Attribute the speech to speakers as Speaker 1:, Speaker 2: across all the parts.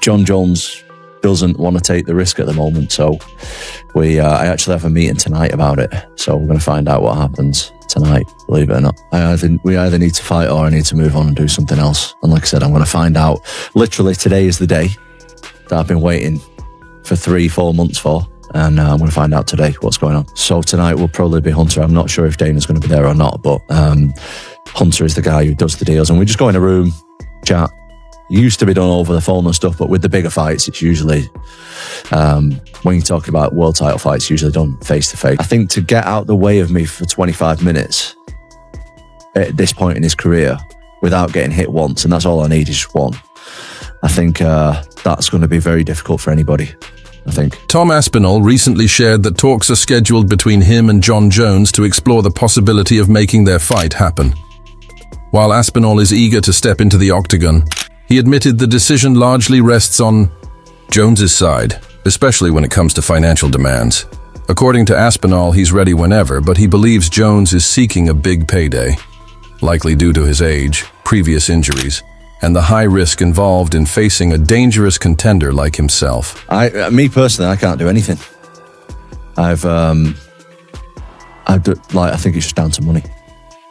Speaker 1: Jon Jones doesn't want to take the risk at the moment, so I actually have a meeting tonight about it, so we're going to find out what happens tonight, believe it or not. We either need to fight or I need to move on and do something else. And like I said, I'm going to find out. Literally today is the day that I've been waiting for 3-4 months for, and I'm going to find out today what's going on. So tonight will probably be Hunter. I'm not sure if Dana's going to be there or not, but Hunter is the guy who does the deals, and we just go in a room, chat. Used to be done over the phone and stuff, but with the bigger fights, it's usually, when you're talking about world title fights, it's usually done face to face. I think to get out the way of me for 25 minutes at this point in his career without getting hit once, and that's all I need is just one, I think that's going to be very difficult for anybody, I think.
Speaker 2: Tom Aspinall recently shared that talks are scheduled between him and Jon Jones to explore the possibility of making their fight happen. While Aspinall is eager to step into the octagon, he admitted the decision largely rests on Jones's side, especially when it comes to financial demands. According to Aspinall, he's ready whenever, but he believes Jones is seeking a big payday, likely due to his age, previous injuries, and the high risk involved in facing a dangerous contender like himself.
Speaker 1: Me personally, I can't do anything. I think it's just down to money,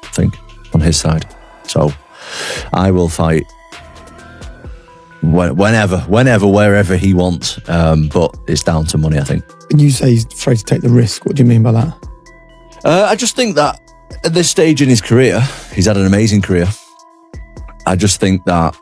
Speaker 1: I think, on his side. So I will fight whenever, wherever he wants, but it's down to money, I think.
Speaker 3: And you say he's afraid to take the risk. What do you mean by that?
Speaker 1: I just think that at this stage in his career, he's had an amazing career. I just think that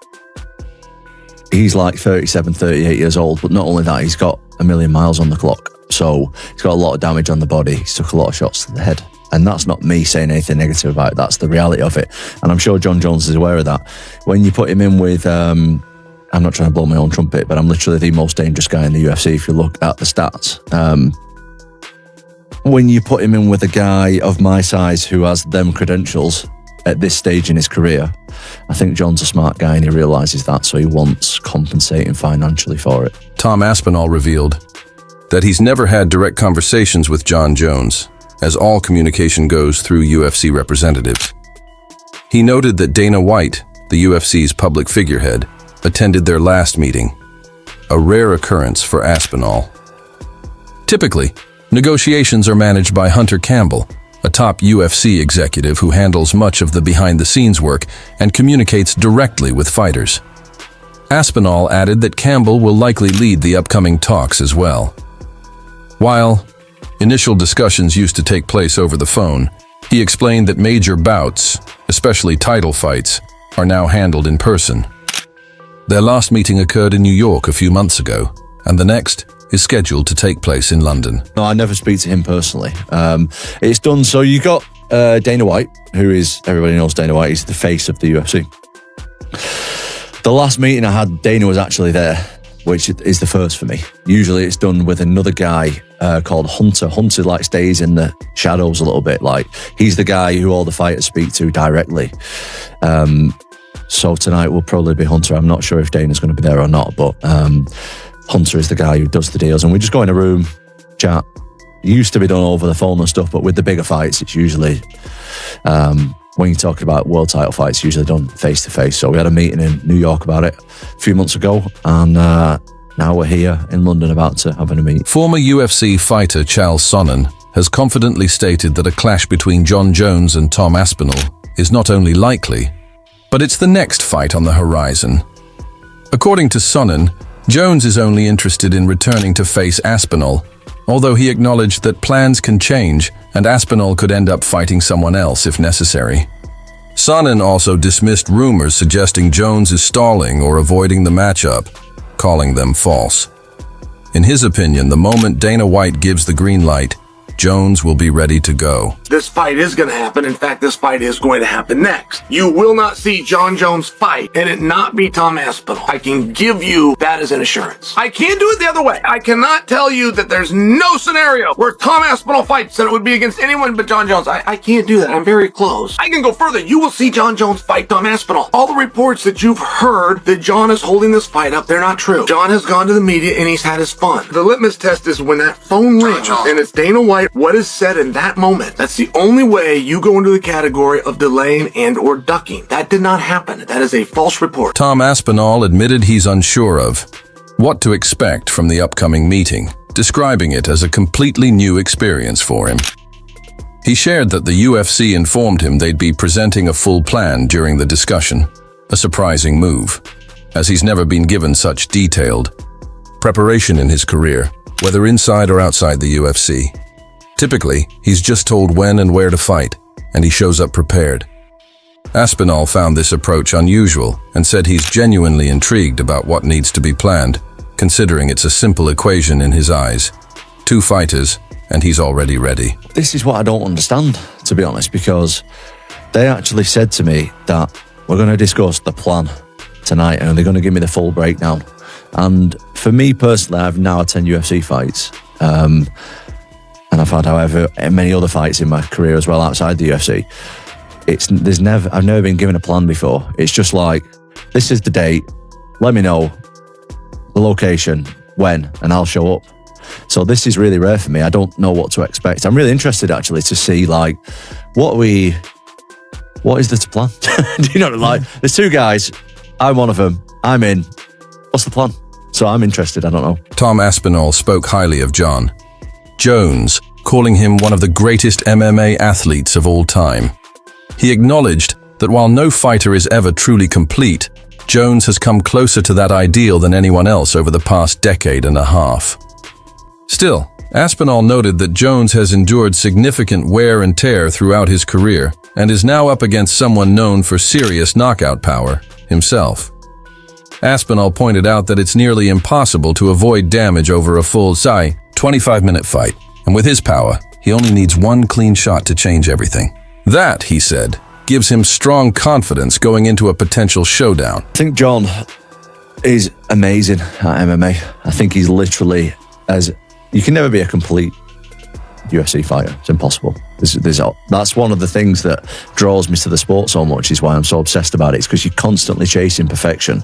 Speaker 1: he's like 37, 38 years old, but not only that, he's got 1 million miles on the clock. So he's got a lot of damage on the body. He's took a lot of shots to the head. And that's not me saying anything negative about it. That's the reality of it. And I'm sure Jon Jones is aware of that. When you put him in with, I'm not trying to blow my own trumpet, but I'm literally the most dangerous guy in the UFC if you look at the stats. When you put him in with a guy of my size who has them credentials at this stage in his career, I think Jon's a smart guy and he realises that, so he wants compensating financially for it.
Speaker 2: Tom Aspinall revealed that he's never had direct conversations with Jon Jones, as all communication goes through UFC representatives. He noted that Dana White, the UFC's public figurehead, attended their last meeting, a rare occurrence for Aspinall. Typically, negotiations are managed by Hunter Campbell, a top UFC executive who handles much of the behind-the-scenes work and communicates directly with fighters. Aspinall added that Campbell will likely lead the upcoming talks as well. While initial discussions used to take place over the phone, he explained that major bouts, especially title fights, are now handled in person. Their last meeting occurred in New York a few months ago, and the next is scheduled to take place in London.
Speaker 1: No, I never speak to him personally. It's done, so you got Dana White, who is, everybody knows Dana White, he's the face of the UFC. The last meeting I had, Dana was actually there, which is the first for me. Usually it's done with another guy called Hunter. Hunter like stays in the shadows a little bit. Like he's the guy who all the fighters speak to directly. So tonight will probably be Hunter. I'm not sure if Dana's going to be there or not, but Hunter is the guy who does the deals, and we just go in a room, chat. Used to be done over the phone and stuff, but with the bigger fights, it's usually, when you're talking about world title fights, it's usually done face to face. So we had a meeting in New York about it a few months ago, and now we're here in London about to have a meet.
Speaker 2: Former UFC fighter Chael Sonnen has confidently stated that a clash between Jon Jones and Tom Aspinall is not only likely, but it's the next fight on the horizon. According to Sonnen, Jones is only interested in returning to face Aspinall, although he acknowledged that plans can change and Aspinall could end up fighting someone else if necessary. Sonnen also dismissed rumors suggesting Jones is stalling or avoiding the matchup, calling them false. In his opinion, the moment Dana White gives the green light, Jones will be ready to go.
Speaker 4: This fight is going to happen. In fact, this fight is going to happen next. You will not see Jon Jones fight and it not be Tom Aspinall. I can give you that as an assurance. I can't do it the other way. I cannot tell you that there's no scenario where Tom Aspinall fights and it would be against anyone but Jon Jones. I can't do that. I'm very close. I can go further. You will see Jon Jones fight Tom Aspinall. All the reports that you've heard that Jon is holding this fight up, they're not true. Jon has gone to the media and he's had his fun. The litmus test is when that phone rings and it's Dana White. What is said in that moment? That's the only way you go into the category of delaying and or ducking. That did not happen. That is a false report.
Speaker 2: Tom Aspinall admitted he's unsure of what to expect from the upcoming meeting, describing it as a completely new experience for him. He shared that the UFC informed him they'd be presenting a full plan during the discussion, a surprising move, as he's never been given such detailed preparation in his career, whether inside or outside the UFC. Typically, he's just told when and where to fight, and he shows up prepared. Aspinall found this approach unusual and said he's genuinely intrigued about what needs to be planned, considering it's a simple equation in his eyes. 2 fighters, and he's already ready.
Speaker 1: This is what I don't understand, to be honest, because they actually said to me that we're going to discuss the plan tonight and they're going to give me the full breakdown. And for me personally, I've now had 10 UFC fights. And I've had however many other fights in my career as well outside the UFC. I've never been given a plan before. It's just like, this is the date, let me know the location, when, and I'll show up. So this is really rare for me. I don't know what to expect. I'm really interested actually to see like, what is the plan? Do you know what I mean? Like, there's 2 guys, I'm one of them, I'm in. What's the plan? So I'm interested, I don't know.
Speaker 2: Tom Aspinall spoke highly of Jon Jones, calling him one of the greatest MMA athletes of all time. He acknowledged that while no fighter is ever truly complete, Jones has come closer to that ideal than anyone else over the past decade and a half. Still, Aspinall noted that Jones has endured significant wear and tear throughout his career and is now up against someone known for serious knockout power, himself. Aspinall pointed out that it's nearly impossible to avoid damage over a full, 25-minute fight, and with his power, he only needs 1 clean shot to change everything. That, he said, gives him strong confidence going into a potential showdown.
Speaker 1: I think Jon is amazing at MMA. I think he's literally you can never be a complete UFC fighter. It's impossible. That's one of the things that draws me to the sport so much, is why I'm so obsessed about it. It's because you're constantly chasing perfection,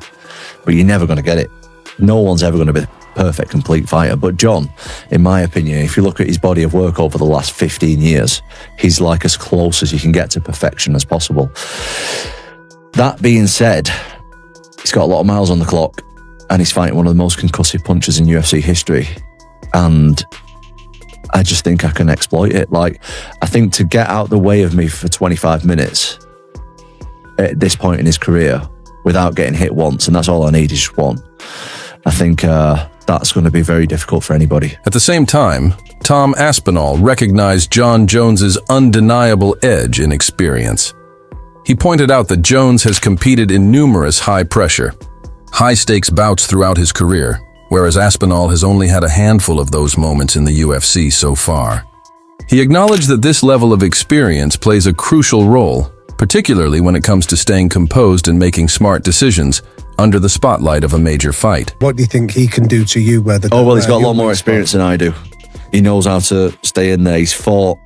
Speaker 1: but you're never going to get it. No one's ever going to be the perfect, complete fighter. But Jon, in my opinion, if you look at his body of work over the last 15 years, he's like as close as you can get to perfection as possible. That being said, he's got a lot of miles on the clock and he's fighting one of the most concussive punchers in UFC history. And I just think I can exploit it. Like, I think to get out the way of me for 25 minutes at this point in his career without getting hit once, and that's all I need is just one, I think that's going to be very difficult for anybody.
Speaker 2: At the same time, Tom Aspinall recognized Jon Jones's undeniable edge in experience. He pointed out that Jones has competed in numerous high-pressure, high-stakes bouts throughout his career, whereas Aspinall has only had a handful of those moments in the UFC so far. He acknowledged that this level of experience plays a crucial role, particularly when it comes to staying composed and making smart decisions under the spotlight of a major fight.
Speaker 5: What do you think he can do to you?
Speaker 1: He's got a lot more experience than I do. He knows how to stay in there. He's fought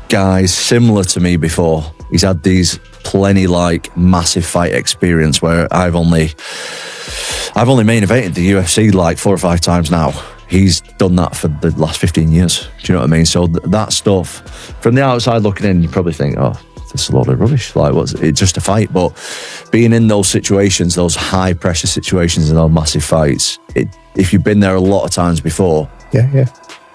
Speaker 1: guys similar to me before. He's had these plenty massive fight experience where I've only main evented the UFC like 4 or 5 times now. He's done that for the last 15 years. Do you know what I mean? So that stuff, from the outside looking in, you probably think, oh, this is a load of rubbish. Like, what's it? Just a fight. But being in those situations, those high pressure situations and those massive fights, if you've been there a lot of times before,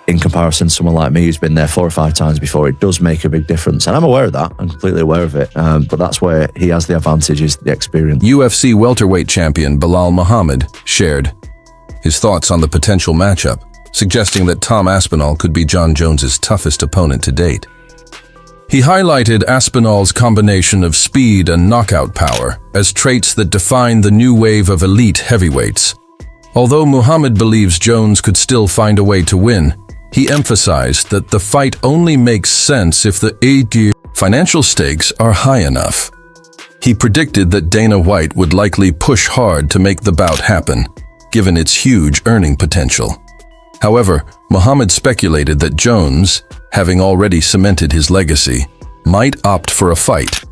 Speaker 1: in comparison to someone like me who's been there 4 or 5 times before, it does make a big difference. And I'm aware of that. I'm completely aware of it. But that's where he has the advantage, is the experience.
Speaker 2: UFC welterweight champion Belal Muhammad shared his thoughts on the potential matchup, suggesting that Tom Aspinall could be Jon Jones's toughest opponent to date. He highlighted Aspinall's combination of speed and knockout power as traits that define the new wave of elite heavyweights. Although Muhammad believes Jones could still find a way to win, he emphasized that the fight only makes sense if the financial stakes are high enough. He predicted that Dana White would likely push hard to make the bout happen, given its huge earning potential. However, Muhammad speculated that Jones, having already cemented his legacy, might opt for a fight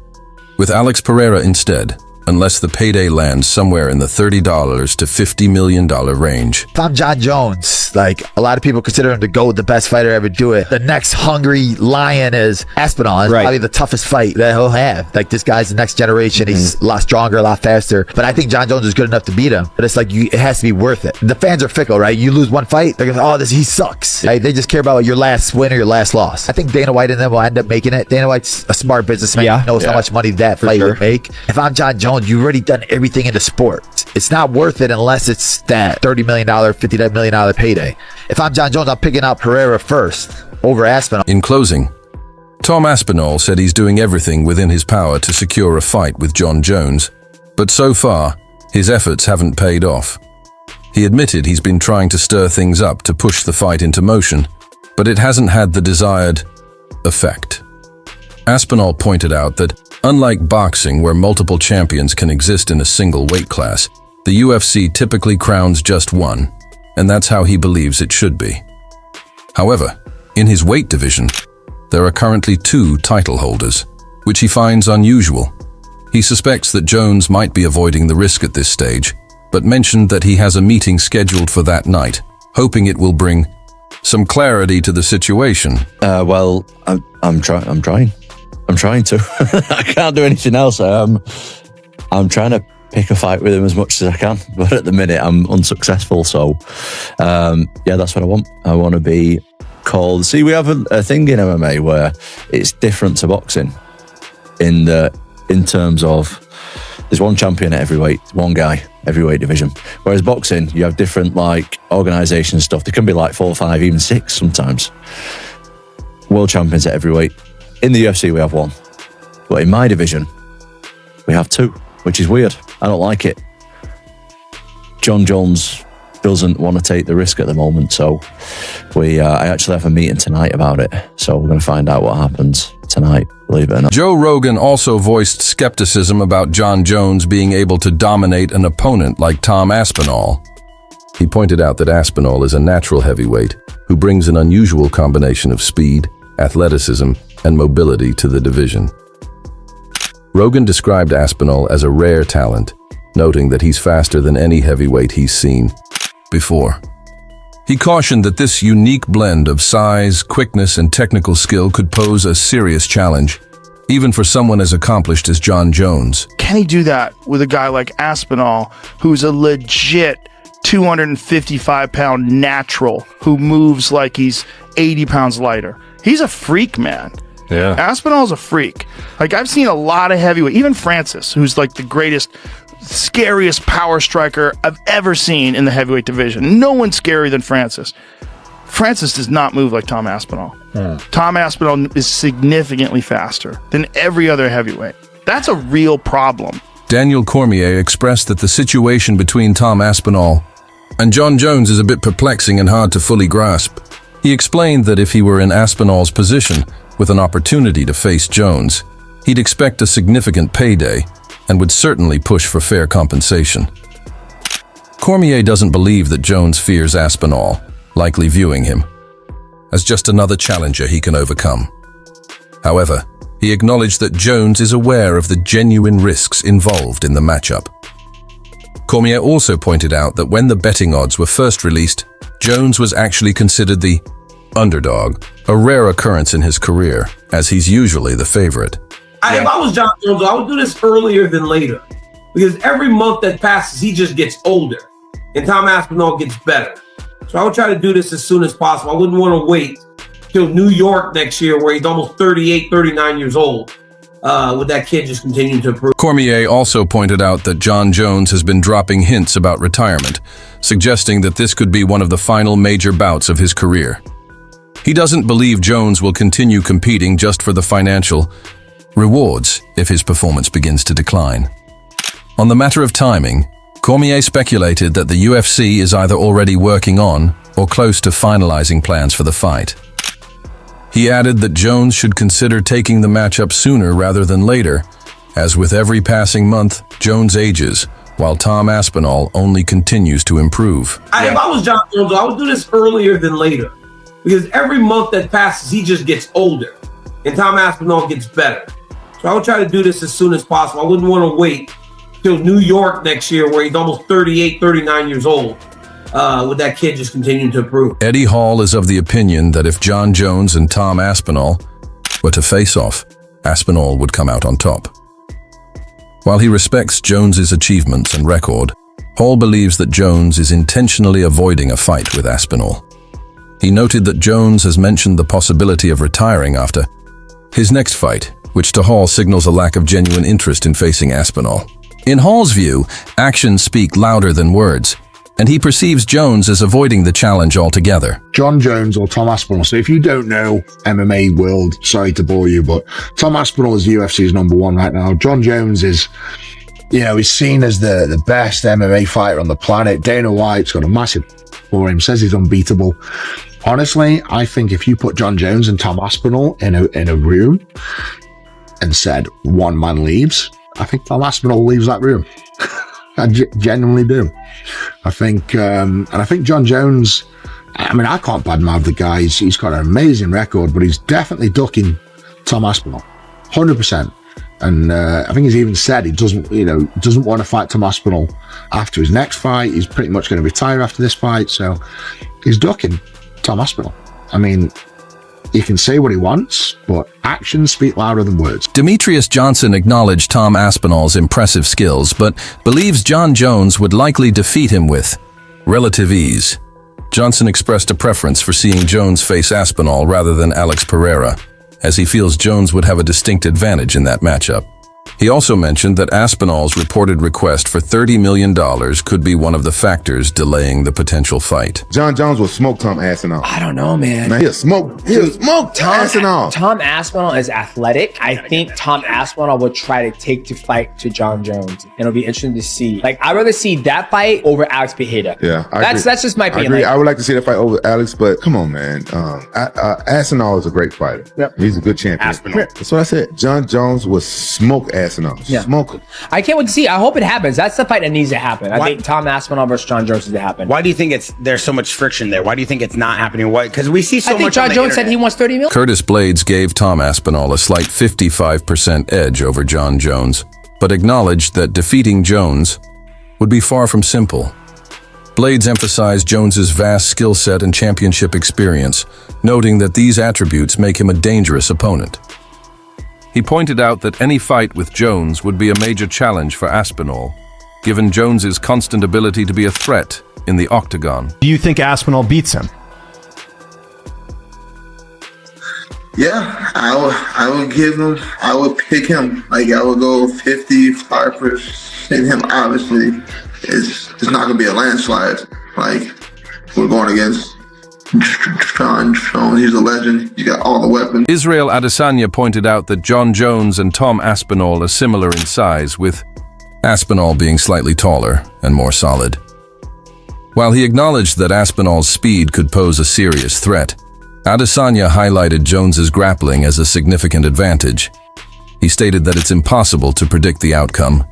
Speaker 2: with Alex Pereira instead, unless the payday lands somewhere in the $30 to $50 million range.
Speaker 6: If I'm Jon Jones, like a lot of people consider him to go the best fighter ever do it. The next hungry lion is Aspinall. It's probably the toughest fight that he'll have. Like this guy's the next generation. He's a lot stronger, a lot faster. But I think Jon Jones is good enough to beat him. But it's like it has to be worth it. The fans are fickle, right? You lose one fight, they're gonna he sucks. Right? They just care about your last win or your last loss. I think Dana White and them will end up making it. Dana White's a smart businessman. He knows how much money that fight would make. If I'm Jon Jones, you've already done everything in the sport. It's not worth it unless it's that $30 million, $50 million payday. If I'm Jon Jones, I'm picking out Pereira first over Aspinall.
Speaker 2: In closing, Tom Aspinall said he's doing everything within his power to secure a fight with Jon Jones, but so far, his efforts haven't paid off. He admitted he's been trying to stir things up to push the fight into motion, but it hasn't had the desired effect. Aspinall pointed out that, unlike boxing where multiple champions can exist in a single weight class, the UFC typically crowns just one, and that's how he believes it should be. However, in his weight division, there are currently 2 title holders, which he finds unusual. He suspects that Jones might be avoiding the risk at this stage, but mentioned that he has a meeting scheduled for that night, hoping it will bring some clarity to the situation.
Speaker 1: Well, I'm trying to. I can't do anything else. I'm trying to pick a fight with him as much as I can, but at the minute I'm unsuccessful. So, that's what I want. I want to be called. See, we have a thing in MMA where it's different to boxing in terms of there's one champion at heavyweight, one guy, heavyweight division. Whereas boxing, you have different organisations and stuff. There can be 4, 5, even 6 sometimes. World champions at heavyweight. In the UFC, we have 1. But in my division, we have 2, which is weird. I don't like it. Jon Jones doesn't want to take the risk at the moment, so I actually have a meeting tonight about it. So we're going to find out what happens tonight, believe it or not.
Speaker 2: Joe Rogan also voiced skepticism about Jon Jones being able to dominate an opponent like Tom Aspinall. He pointed out that Aspinall is a natural heavyweight who brings an unusual combination of speed, athleticism, and mobility to the division. Rogan described Aspinall as a rare talent, noting that he's faster than any heavyweight he's seen before. He cautioned that this unique blend of size, quickness, and technical skill could pose a serious challenge, even for someone as accomplished as Jon Jones.
Speaker 7: Can he do that with a guy like Aspinall, who's a legit 255-pound natural who moves like he's 80 pounds lighter? He's a freak, man.
Speaker 8: Yeah.
Speaker 7: Aspinall's a freak. I've seen a lot of heavyweight, even Francis, who's the greatest, scariest power striker I've ever seen in the heavyweight division. No one's scarier than Francis. Francis does not move like Tom Aspinall. Tom Aspinall is significantly faster than every other heavyweight. That's a real problem.
Speaker 2: Daniel Cormier expressed that the situation between Tom Aspinall and Jon Jones is a bit perplexing and hard to fully grasp. He explained that if he were in Aspinall's position, with an opportunity to face Jones, he'd expect a significant payday and would certainly push for fair compensation. Cormier doesn't believe that Jones fears Aspinall, likely viewing him as just another challenger he can overcome. However, he acknowledged that Jones is aware of the genuine risks involved in the matchup. Cormier also pointed out that when the betting odds were first released, Jones was actually considered the underdog, a rare occurrence in his career, as he's usually the favorite.
Speaker 9: If I was Jon Jones, I would do this earlier than later, because every month that passes, he just gets older, and Tom Aspinall gets better. So I would try to do this as soon as possible. I wouldn't want to wait till New York next year, where he's almost 38, 39 years old, with that kid just continuing to improve.
Speaker 2: Cormier also pointed out that Jon Jones has been dropping hints about retirement, suggesting that this could be one of the final major bouts of his career. He doesn't believe Jones will continue competing just for the financial rewards if his performance begins to decline. On the matter of timing, Cormier speculated that the UFC is either already working on or close to finalizing plans for the fight. He added that Jones should consider taking the matchup sooner rather than later, as with every passing month, Jones ages, while Tom Aspinall only continues to improve.
Speaker 9: If I was Jon Jones, I would do this earlier than later, because every month that passes, he just gets older, and Tom Aspinall gets better. So I would try to do this as soon as possible. I wouldn't want to wait till New York next year, where he's almost 38, 39 years old. With that kid just continuing to improve.
Speaker 2: Eddie Hall is of the opinion that if Jon Jones and Tom Aspinall were to face off, Aspinall would come out on top. While he respects Jones's achievements and record, Hall believes that Jones is intentionally avoiding a fight with Aspinall. He noted that Jones has mentioned the possibility of retiring after his next fight, which to Hall signals a lack of genuine interest in facing Aspinall. In Hall's view, actions speak louder than words, and he perceives Jones as avoiding the challenge altogether.
Speaker 8: Jon Jones or Tom Aspinall. So if you don't know MMA world, sorry to bore you, but Tom Aspinall is the UFC's #1 right now. Jon Jones is, he's seen as the best MMA fighter on the planet. Dana White's got a massive for him, says he's unbeatable. Honestly, I think if you put Jon Jones and Tom Aspinall in a room and said one man leaves, I think Tom Aspinall leaves that room. I genuinely do. I think Jon Jones, I can't badmouth the guy. He's got an amazing record, but he's definitely ducking Tom Aspinall, 100%. And I think he's even said he doesn't want to fight Tom Aspinall after his next fight. He's pretty much going to retire after this fight, so he's ducking Tom Aspinall. He can say what he wants, but actions speak louder than words.
Speaker 2: Demetrius Johnson acknowledged Tom Aspinall's impressive skills, but believes Jon Jones would likely defeat him with relative ease. Johnson expressed a preference for seeing Jones face Aspinall rather than Alex Pereira, as he feels Jones would have a distinct advantage in that matchup. He also mentioned that Aspinall's reported request for $30 million could be one of the factors delaying the potential fight.
Speaker 10: Jon Jones will smoke Tom Aspinall.
Speaker 11: I don't know, man.
Speaker 10: He'll smoke Tom Aspinall.
Speaker 11: Tom Aspinall is athletic. I think Tom Aspinall would try to take the fight to Jon Jones. It'll be interesting to see. I'd rather see that fight over Alex Pereira.
Speaker 10: Yeah,
Speaker 11: that's just my opinion.
Speaker 10: I agree. I would like to see that fight over Alex, but come on, man. Aspinall is a great fighter. Yep. He's a good champion.
Speaker 11: Aspinall.
Speaker 10: That's what I said. Jon Jones will smoke Aspinall.
Speaker 11: Yeah.
Speaker 10: Smoke him.
Speaker 11: I can't wait to see. I hope it happens. That's the fight that needs to happen. I think Tom Aspinall versus Jon Jones needs to happen.
Speaker 12: Why do you think there's so much friction there? Why do you think it's not happening? Because we see so much.
Speaker 11: I think Jon Jones said he wants $30 million.
Speaker 2: Curtis Blades gave Tom Aspinall a slight 55% edge over Jon Jones, but acknowledged that defeating Jones would be far from simple. Blades emphasized Jones's vast skill set and championship experience, noting that these attributes make him a dangerous opponent. He pointed out that any fight with Jones would be a major challenge for Aspinall, given Jones's constant ability to be a threat in the octagon.
Speaker 13: Do you think Aspinall beats him?
Speaker 14: Yeah, I would pick him. I would go 55% him. Obviously, it's not gonna be a landslide. We're going against Jon Jones. He's a legend. He's got all the weapons.
Speaker 2: Israel Adesanya pointed out that Jon Jones and Tom Aspinall are similar in size, with Aspinall being slightly taller and more solid. While he acknowledged that Aspinall's speed could pose a serious threat, Adesanya highlighted Jones's grappling as a significant advantage. He stated that it's impossible to predict the outcome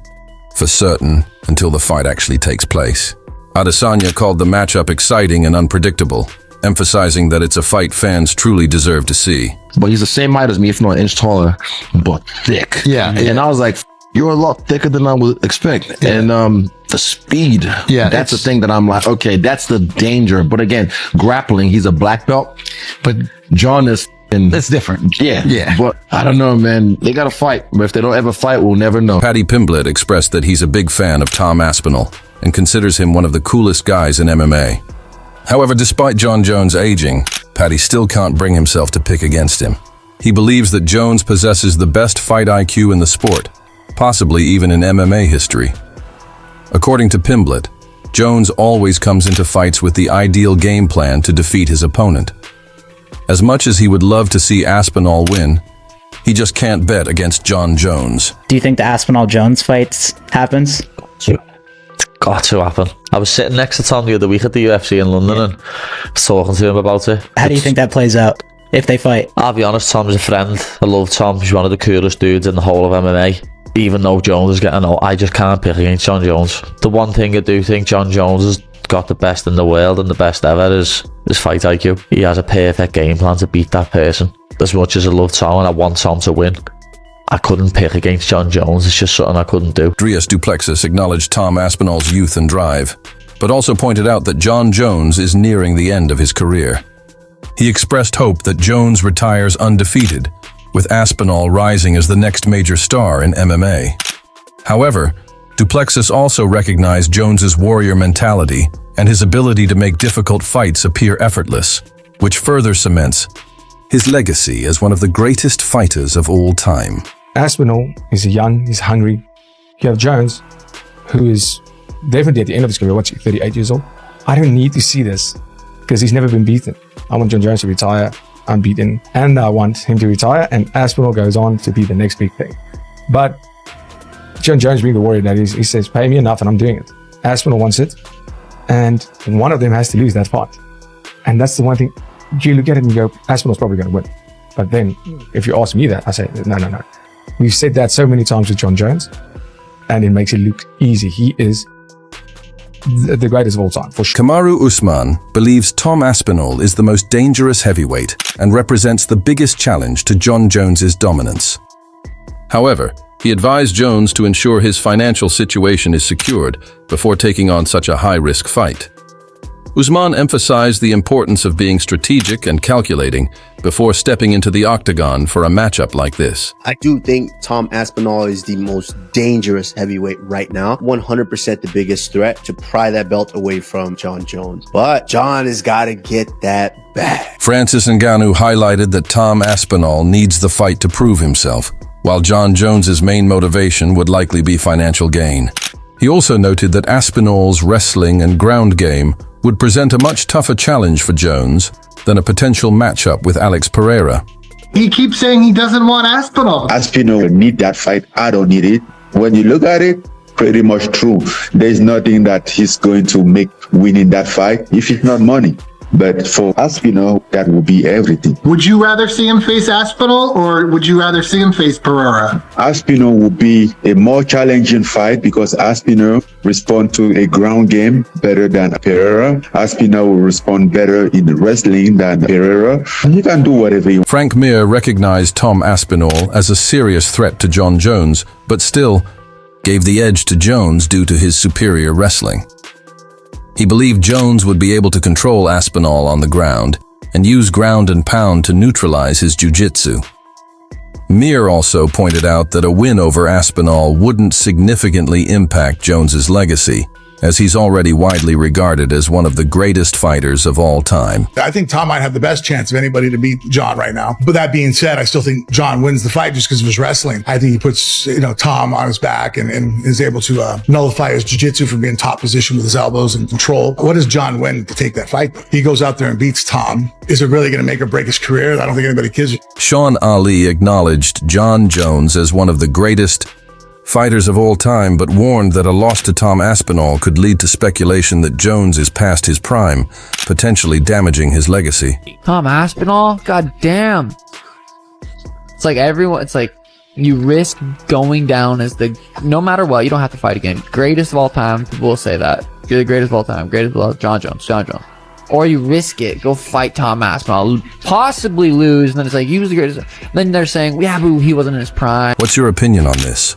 Speaker 2: for certain until the fight actually takes place. Adesanya called the matchup exciting and unpredictable, emphasizing that it's a fight fans truly deserve to see.
Speaker 15: But he's the same height as me, if not an inch taller, but thick. Yeah. And I was like, you're a lot thicker than I would expect. Yeah. And the speed, that's the thing that I'm like, okay, that's the danger. But again, grappling, he's a black belt, but Jon is... It's different. Yeah. But I don't know, man. They got to fight. But if they don't ever fight, we'll never know.
Speaker 2: Paddy Pimblett expressed that he's a big fan of Tom Aspinall and considers him one of the coolest guys in MMA. However, despite Jon Jones aging, Paddy still can't bring himself to pick against him. He believes that Jones possesses the best fight IQ in the sport, possibly even in MMA history. According to Pimblett, Jones always comes into fights with the ideal game plan to defeat his opponent. As much as he would love to see Aspinall win, he just can't bet against Jon Jones.
Speaker 16: Do you think the Aspinall-Jones fight happens?
Speaker 17: It's got to happen. I was sitting next to Tom the other week at the UFC in London and talking to him about it.
Speaker 16: How do you think that plays out if they fight?
Speaker 17: I'll be honest, Tom's a friend. I love Tom. He's one of the coolest dudes in the whole of MMA. Even though Jones is getting old, I just can't pick against Jon Jones. The one thing I do think Jon Jones has got the best in the world and the best ever is his fight IQ. He has a perfect game plan to beat that person. As much as I love Tom and I want Tom to win, I couldn't pick against Jon Jones. It's just something I couldn't do.
Speaker 2: Drius Duplessis acknowledged Tom Aspinall's youth and drive, but also pointed out that Jon Jones is nearing the end of his career. He expressed hope that Jones retires undefeated, with Aspinall rising as the next major star in MMA. However, Duplessis also recognized Jones's warrior mentality and his ability to make difficult fights appear effortless, which further cements his legacy as one of the greatest fighters of all time.
Speaker 3: Aspinall is young, he's hungry. You have Jones, who is definitely at the end of his career, what's he, 38 years old? I don't need to see this because he's never been beaten. I want Jon Jones to retire unbeaten, and I want him to retire, and Aspinall goes on to be the next big thing. But Jon Jones, being the warrior that is, he says, pay me enough and I'm doing it. Aspinall wants it, and one of them has to lose that fight. And that's the one thing, you look at it and you go, Aspinall's probably going to win. But then, if you ask me that, I say, no. We've said that so many times with Jon Jones, and it makes it look easy. He is the greatest of all time, for sure.
Speaker 2: Kamaru Usman believes Tom Aspinall is the most dangerous heavyweight and represents the biggest challenge to Jon Jones's dominance. However, he advised Jones to ensure his financial situation is secured before taking on such a high-risk fight. Usman emphasized the importance of being strategic and calculating before stepping into the octagon for a matchup like this.
Speaker 13: I do think Tom Aspinall is the most dangerous heavyweight right now. 100% the biggest threat to pry that belt away from Jon Jones. But Jon has got to get that back.
Speaker 2: Francis Ngannou highlighted that Tom Aspinall needs the fight to prove himself, while Jon Jones's main motivation would likely be financial gain. He also noted that Aspinall's wrestling and ground game would present a much tougher challenge for Jones than a potential matchup with Alex Pereira.
Speaker 18: He keeps saying he doesn't want Aspinall.
Speaker 19: Aspinall need that fight. I don't need it. When you look at it, pretty much true. There's nothing that he's going to make winning that fight if it's not money. But for Aspinall, that will be everything.
Speaker 18: Would you rather see him face Aspinall or would you rather see him face Pereira?
Speaker 19: Aspinall will be a more challenging fight because Aspinall respond to a ground game better than Pereira. Aspinall will respond better in wrestling than Pereira. He can do whatever he wants.
Speaker 2: Frank Mir recognized Tom Aspinall as a serious threat to Jon Jones, but still gave the edge to Jones due to his superior wrestling. He believed Jones would be able to control Aspinall on the ground and use ground and pound to neutralize his jiu-jitsu. Mir also pointed out that a win over Aspinall wouldn't significantly impact Jones's legacy, as he's already widely regarded as one of the greatest fighters of all time.
Speaker 20: I think Tom might have the best chance of anybody to beat Jon right now. But that being said, I still think Jon wins the fight just because of his wrestling. I think he puts, Tom on his back and is able to nullify his jiu-jitsu from being top position with his elbows and control. What does Jon win to take that fight? He goes out there and beats Tom. Is it really going to make or break his career? I don't think anybody gives it.
Speaker 2: Sean Ali acknowledged Jon Jones as one of the greatest fighters of all time, but warned that a loss to Tom Aspinall could lead to speculation that Jones is past his prime, potentially damaging his legacy.
Speaker 21: Tom Aspinall? God damn. It's like you risk going down as no matter what, you don't have to fight again. Greatest of all time, people will say that. You're the greatest of all time. Greatest of all time, Jon Jones. Or you risk it, go fight Tom Aspinall, possibly lose, and then it's like, he was the greatest. Then they're saying, yeah, but he wasn't in his prime.
Speaker 2: What's your opinion on this?